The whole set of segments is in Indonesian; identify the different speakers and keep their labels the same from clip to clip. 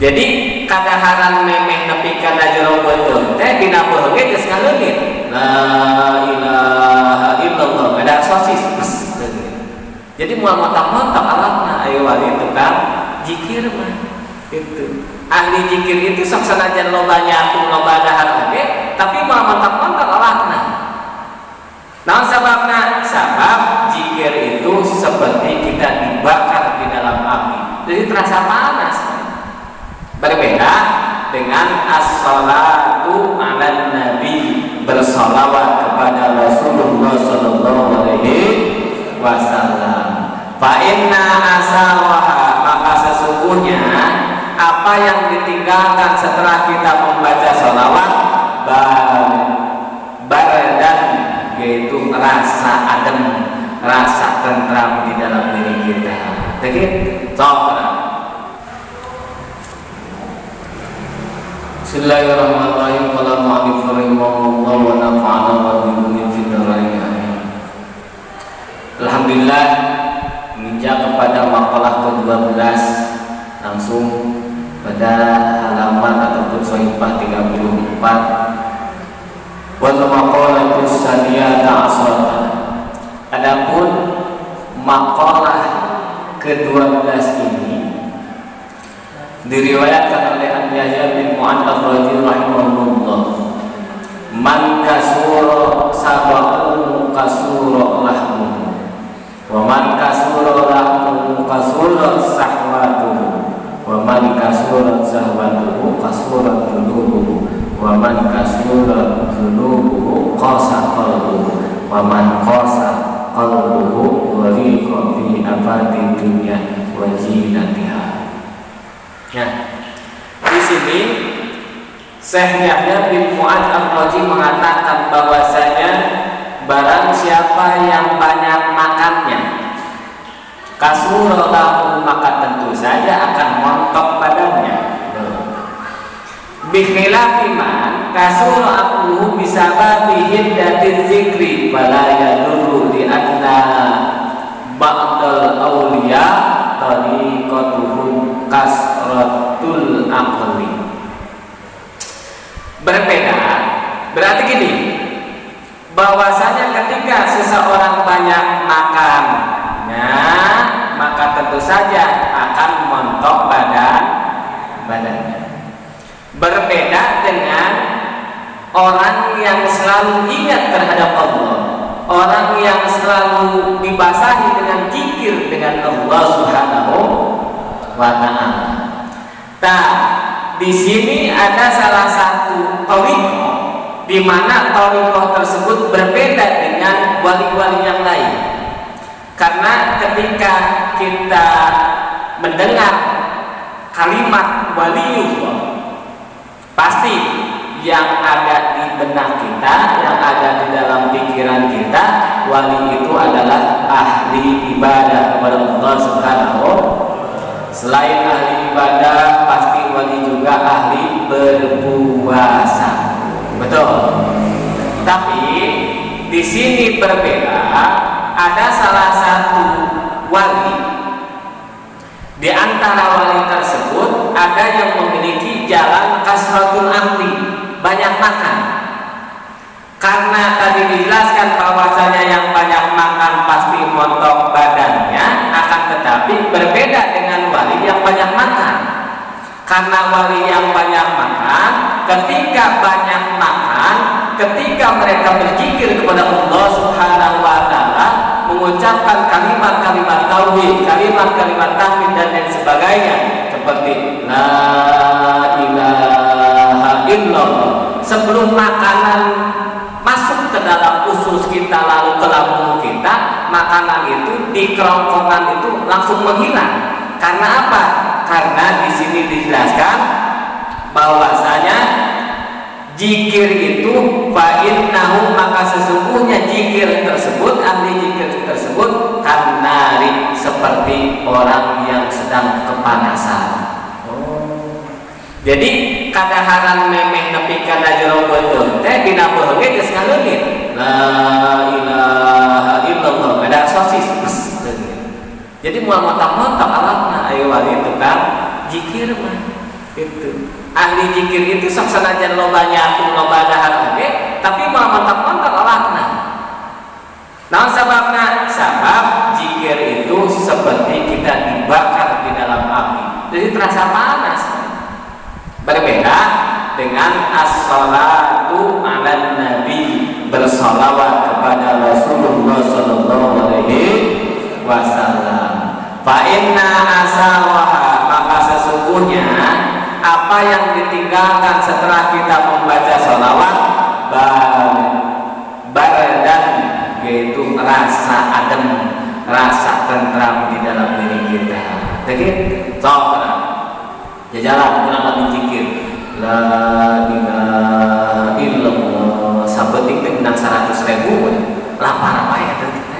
Speaker 1: Jadi kadaharan memeh nepi kana jero beuteung teh dina beuh ge geus ngaleungit la ilaha illallah kada sosis. Jadi moal motak-motak alatna aya wali tukang zikir mah gitu. Ahli zikir itu sok sanajan loba nyatu loba dahar oge tapi moal motak-motak alatna. Naon sababna? Sabab zikir itu seperti kita dibakar di dalam api. Jadi terasa panas. Berbeda dengan as-salatu ala nabi, bersolawat kepada Rasulullah sallallahu alaihi wasallam. Fa inna asawaha, maka sesungguhnya apa yang ditinggalkan setelah kita membaca sholawat baradan, yaitu rasa adem, rasa tentram di dalam diri kita. Jadi Bismillahirrahmanirrahim. Qala mu'allif rahimahullah wa nafa'ana wa bihi fid dharain. Alhamdulillah, menginjak kepada makalah ke-12 langsung pada halaman ataupun sahifah 34. Wa maqalatu saniyata asrata. Adapun makalah ke-12 ini diriwayatkan oleh Yahya bin Mu'adh ar-Razi rahimahullah, man kasura sabahu kasura lahmu wa man kasura lahmu kasura sahwatuhu wa man kasura sahwatuhu kasura dunubuhu wa man kasura dunubuhu qasa qalbuhu wa man qasa qalbuhu wariqa fi abadi dunya wa zinatiha. Nah, di sini Syekh Yahya bin Mu'adh ar-Razi mengatakan bahwasanya barang siapa yang banyak makannya kasuralahu, maka tentu saja akan montok badannya. Bikhilafi man kasurahu bisababi hiddatiz zikri fala yadurru li anna ba'dal awliya tariqatuhum kasratul aqli. Berbeda berarti gini, bahwasanya ketika seseorang banyak makannya maka tentu saja akan montok badannya. Berbeda dengan orang yang selalu ingat terhadap Allah, orang yang selalu dibasahi dengan zikir dengan Allah Subhanahu wa ta'ala. Nah, di sini ada salah satu thariqah di mana thariqah tersebut berbeda dengan wali-wali yang lain. Karena ketika kita mendengar kalimat waliullah, pasti yang ada di benak kita, yang ada di dalam pikiran kita, wali itu adalah ahli ibadah kepada Allah Subhanahu. Selain ahli ibadah, pasti wali juga ahli berpuasa. Betul. Tapi di sini berbeda. Ada salah satu wali. Di antara wali tersebut ada yang memiliki jalan kasratul aqli, banyak makan. Karena tadi dijelaskan bahwasanya yang banyak makan pasti montok badannya, akan tetapi berbeda dengan wali yang banyak makan. Karena wali yang banyak makan, ketika banyak makan, ketika mereka berzikir kepada Allah Subhanahu wa ta'ala, mengucapkan kalimat-kalimat tauhid, kalimat-kalimat tahmid dan lain sebagainya, seperti la ilaha illallah, sebelum makanan masuk ke dalam usus kita lalu ke lambung kita, makanan itu di kerongkongan itu langsung menghilang. Karena apa? Karena di sini dijelaskan bahwasanya zikir itu fa innahu, maka sesungguhnya zikir tersebut, ahli zikir tersebut kanari, seperti orang yang sedang kepanasan. Jadi kadaharan memeh nepi kana jero beuteung teh dina beuh ge geus ngaleungit la ilaha illallah kada sosis. Jadi moal motak-motak alatna aya wali tukang zikir mah Itu ahli zikir itu sok sanajan loba nyatu loba dahar oge, tapi mau mantap-mantap awakna. Nah sebabnya sabab zikir itu seperti kita dibakar di dalam api, jadi terasa panas. Berbeda dengan as-salatu ala nabi, bersolawat kepada Rasulullah sallallahu alaihi wasallam. Fa inna asawaha, maka sesungguhnya apa yang ditinggalkan setelah kita membaca sholawat baradan, yaitu rasa adem, rasa tentram di dalam diri kita. Jadi coba jajalan kenapa dizikir la ilaha illallah sabetik teh menang 100.000 lapar apa ya teh kita.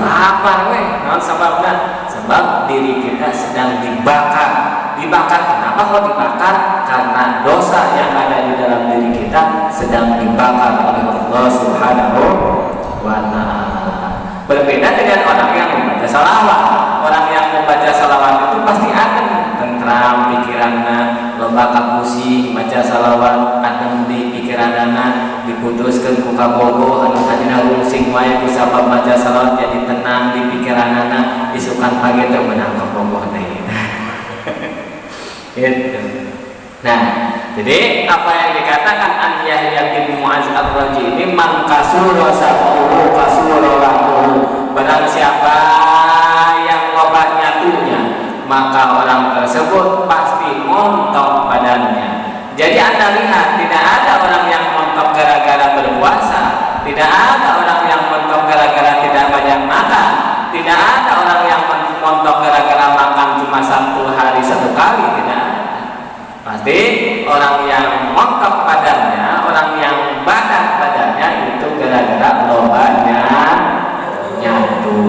Speaker 1: Lapar we. Naon sababna? Sebab diri kita sedang dibakar. Dibakar kenapa kok dibakar? Karena dosa yang ada di dalam diri kita sedang dibakar oleh Allah Subhanahu wa ta'ala. Berbeda dengan orang yang membaca salawat. Orang yang membaca salawat itu pasti adem, tentram pikiranna, loba kapusi baca salawat, adem di pikiranna, diputuskeun ku kabogoh anu tadina rungsing wae ku sabab baca salawat jadi tenang di pikiranna, isukan pagi teh menang kabogoh teh. Gitu. Nah, jadi apa yang dikatakan an Yahya bin Mu'adz ar-Raji ini man kasura sabahu kasura lahu, barang siapa yang loba nyatunya maka orang tersebut pasti montok badannya. Jadi Anda lihat, tidak ada orang yang montok gara-gara berpuasa, tidak ada orang yang montok gara-gara tidak banyak makan, tidak ada orang yang montok gara-gara makan cuma 1 hari 1 kali, tidak ada. Pasti orang yang montok badannya, orang yang badannya itu gara-gara lobanya nyatu.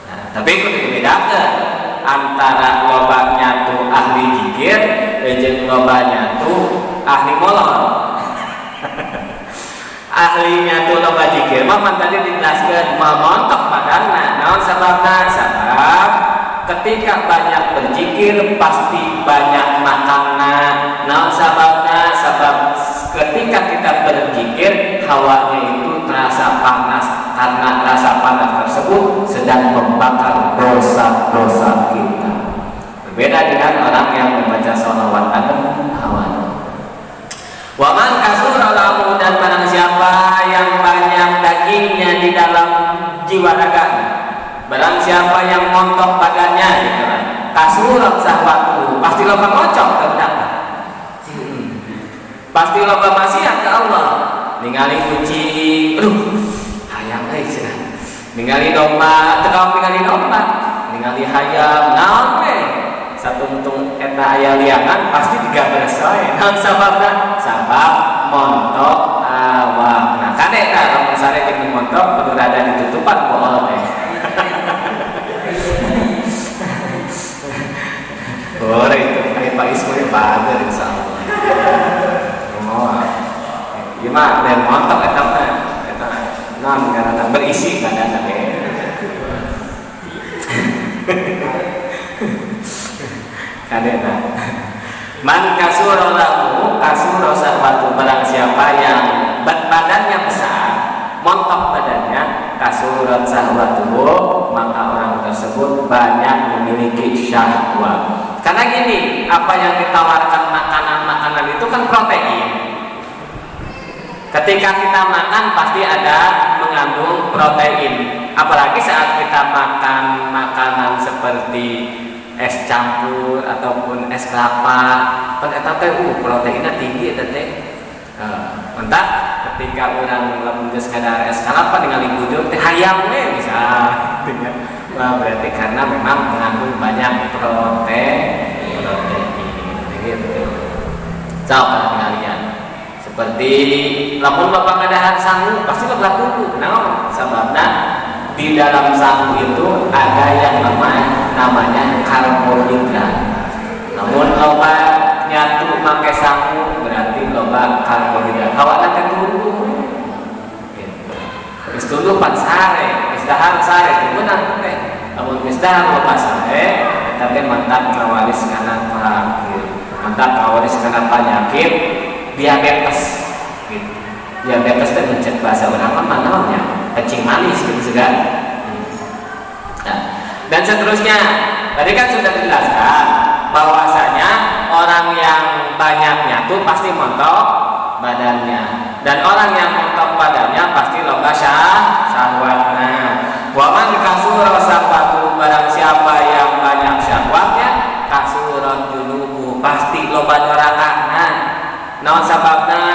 Speaker 1: Nah, tapi itu dibedakan antara loba nyatu ahli zikir jeung loba nyatu ahli molor. Ahli nyatu loba zikir mah tadi dijelaskeun montok badanna. Naon sababna? Sabab ketika banyak berzikir pasti banyak makannya. Naon sababna? Sabab ketika kita berzikir hawanya itu terasa panas, karena rasa panas tersebut sedang membakar dosa-dosa kita. Berbeda dengan orang yang membaca sholawat adem hawanya. Waman kasura lahu, dan barang siapa yang banyak dagingnya di dalam jiwa raganya, barang siapa yang montok badannya gitu kan, kasurat sahwatu, pasti loba ngocok terdapat, pasti loba maksiat ke Allah, ningali kucing, hayam cenah, ningali domba, tekau ningali domba, ningali hayam, naon we, satuntung eta aya liangan pasti digambar sae. Naon sababna? Sabab montok awak. Nah, kan eta lamun sare jeung montok kudu rada ditutupan ku Allah teh. Boleh itu, Pak Ismail bagus insyaallah. Oh, gimana? Dan montok etapnya, non karena berisi badan tadi. Kadena, man kasuro lahu kasuro sahwatu, barang siapa yang badannya besar, montok badannya, kasurat sahwatu, maka orang tersebut banyak memiliki syahwat. Karena gini, apa yang ditawarkan makanan-makanan itu kan protein. Ketika kita makan pasti ada mengandung protein. Apalagi saat kita makan makanan seperti es campur ataupun es kelapa, kan eta teh proteinnya tinggi eta teh. Entah ketika orang lamun geus ngadar es kelapa ningali bujur teh hayam we bisa. Wah, berarti karena memang mengandung banyak protein gitu. Coba kalian seperti lamun bapak ngadahar sangu pasti lebat dulu. Nah, sababna di dalam sangu itu ada yang namanya karbohidrat. Namun loba nyatu make sangu berarti loba karbohidrat. Hawana teh turun. Geus tulupan sare, geus dahar sare teh beunang teh. Namun geus dahar loba sare tapi mentak ngawaris kana penyakit, mentak ngawaris kana penyakit diabetes gitu. Diabetes itu mencet bahasa orang mah namanya kencing manis gitu segan. Nah, dan seterusnya tadi kan sudah dijelaskan bahwasanya orang yang banyak nyatu pasti montok badannya, dan orang yang montok badannya pasti loba syahwatna. Waman kasura syahwatu, barang siapa yang banyak syahwatnya kasurat junubu, pasti loba dorakana. Naon sababna?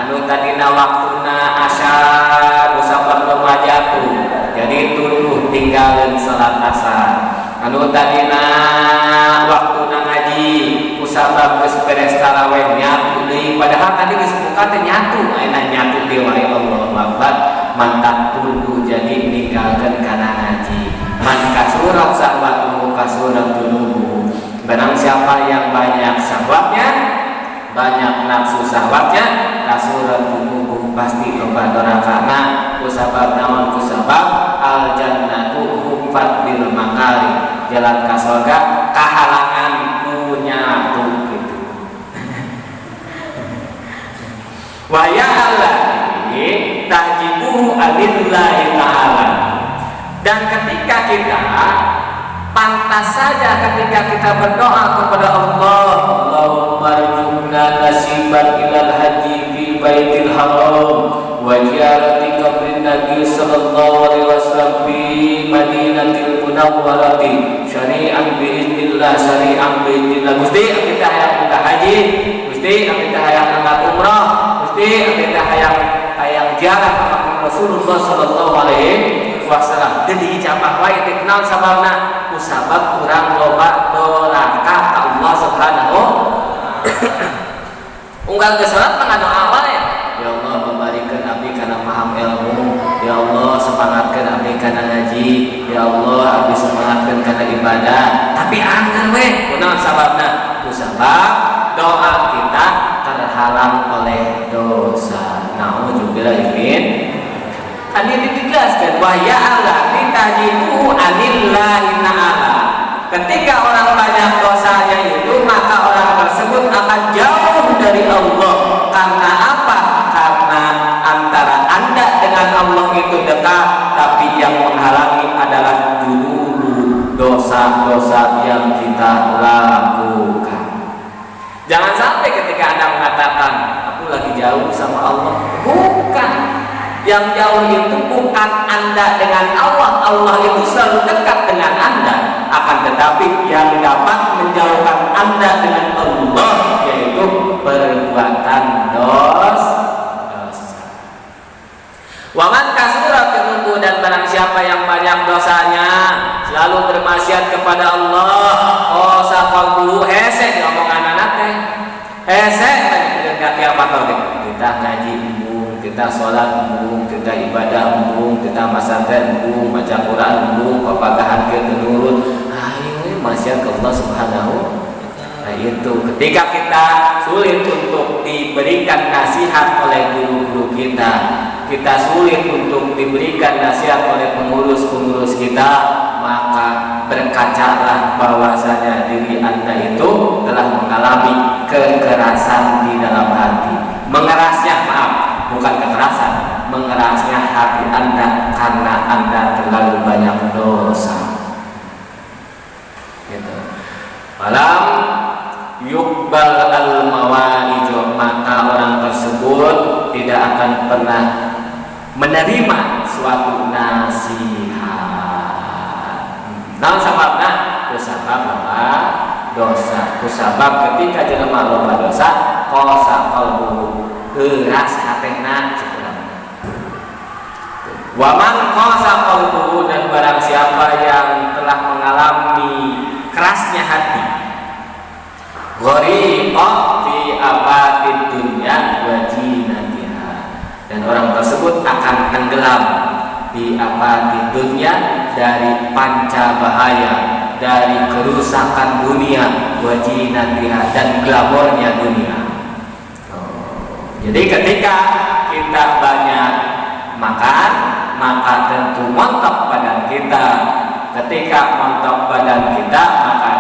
Speaker 1: Anu tadina waktuna asyar usapan loba jatuh, jadi tuluh tinggalin salat asar. Anu tadina waktuna ngaji usabab geus beres tarawih nyatu deui, padahal tadi geus buka teh nyatu, ayeuna nyatu deui wae Allahu Akbar. Mantak tuluh jadi ninggalkeun kana ngaji. Man kasurat syahwatu kasurat dunubu, barang siapa yang banyak syahwatnya, banyak nafsu syahwatnya, kasurat dunubu, pasti loba dorakana. Kusabab naon kusabab al jannatu hufat bil makari, jalan ka surga kahalangan punya tuh gitu. Wa ya allati tahjibu alillahi ta'ala, dan ketika kita pantas saja ketika kita berdoa kepada Allah, Allahumma rzuqna nasiban ilal haji fi baitil haram wa ziyarati qabrin nabi sallallahu alaihi wasallam fi madinatil munawwarati syari'an biiznillah syari'an biiznillah. Gusti kita hayang buka haji, Gusti kita hayang angkat umrah, Gusti kita hayang ziarah ka Rasulullah sallallahu alaihi wasallam. Jadi ijabah wae teh naon sababna? Kusabab urang loba doraka ka Allah subhanahu. Unggal geus salat mah doa wae. Ya Allah membarikeun abdi kana paham ilmu, ya Allah semangatkeun abdi kana ngaji, ya Allah abdi semangatkeun kana ibadah. Tapi anggar we kunaon sababna? Kusabab doa kita terhalang oleh dosa. Nauzubillah min. Tadi dijelaskan bahwa ya Allah ditajibu anillahi ta'ala. Ketika orang banyak dosanya itu, maka orang tersebut akan jauh dari Allah. Karena apa? Karena antara Anda dengan Allah itu dekat, tapi yang menghalangi adalah dulu dosa-dosa yang kita lakukan. Jangan sampai ketika Anda mengatakan aku lagi jauh sama Allah, bukan. Yang jauh itu bukan Anda dengan Allah, Allah itu selalu dekat dengan Anda. Akan tetapi yang dapat menjauhkan Anda dengan Allah yaitu perbuatan dosa. Waman kasurat dunubu, dan barang siapa yang banyak dosanya, selalu bermaksiat kepada Allah, kosa qalbuhu, hese diomongan anak teh. Hese tadi kaki apa tau kita ngaji embung, kita sholat embung, kita ibadah embung, kita masantren embung, baca Quran embung, papagahan kita nurut. Ayo maksiat ke Allah Subhanahu. Nah itu ketika kita sulit untuk diberikan nasihat oleh guru-guru kita, kita sulit untuk diberikan nasihat oleh pengurus-pengurus kita, maka berkacalah bahwasanya diri Anda itu telah mengalami kekerasan di dalam hati. Mengerasnya, maaf, bukan kekerasan, mengerasnya hati Anda karena Anda terlalu banyak dosa. Gitu. Malam yukbal al-mawaijo, maka orang tersebut tidak akan pernah menerima suatu nasihat. Naon sababna? Kusabab loba dosa. Kusabab ketika jelema loba dosa, kosa qalbu, keras hatena cekurang. Waman kosa qalbu, dan barang siapa yang telah mengalami kerasnya hati, ghariqa fi abadid dunya wa jinatiha, dan orang tersebut akan tenggelam di abadid dunya, dari panca bahaya, dari kerusakan dunia, wa jinatiha, dan glamornya dunia. Jadi ketika kita banyak makan, maka tentu montok badan kita. Ketika montok badan kita, maka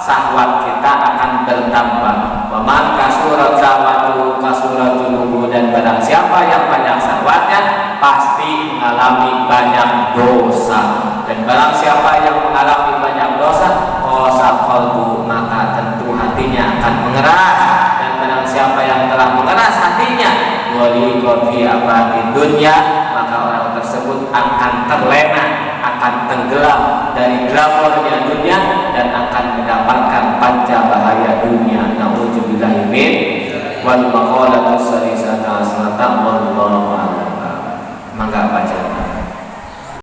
Speaker 1: syahwat kita akan bertambah. Waman kasurat syahwatu kasurat junubu, dan barang siapa yang banyak syahwatnya pasti mengalami banyak dosa. Dan barang siapa yang mengalami banyak dosa, qasa qalbu, maka tentu hatinya akan mengeras. Dan barang siapa yang telah mengeras hatinya, waliqat fi abadi dunya, maka orang tersebut akan terlena, akan tenggelam dari glamornya dunia dan akan mendapatkan panca bahaya dunia. Nauzubillahi min wal maqalatu salisata asnata wal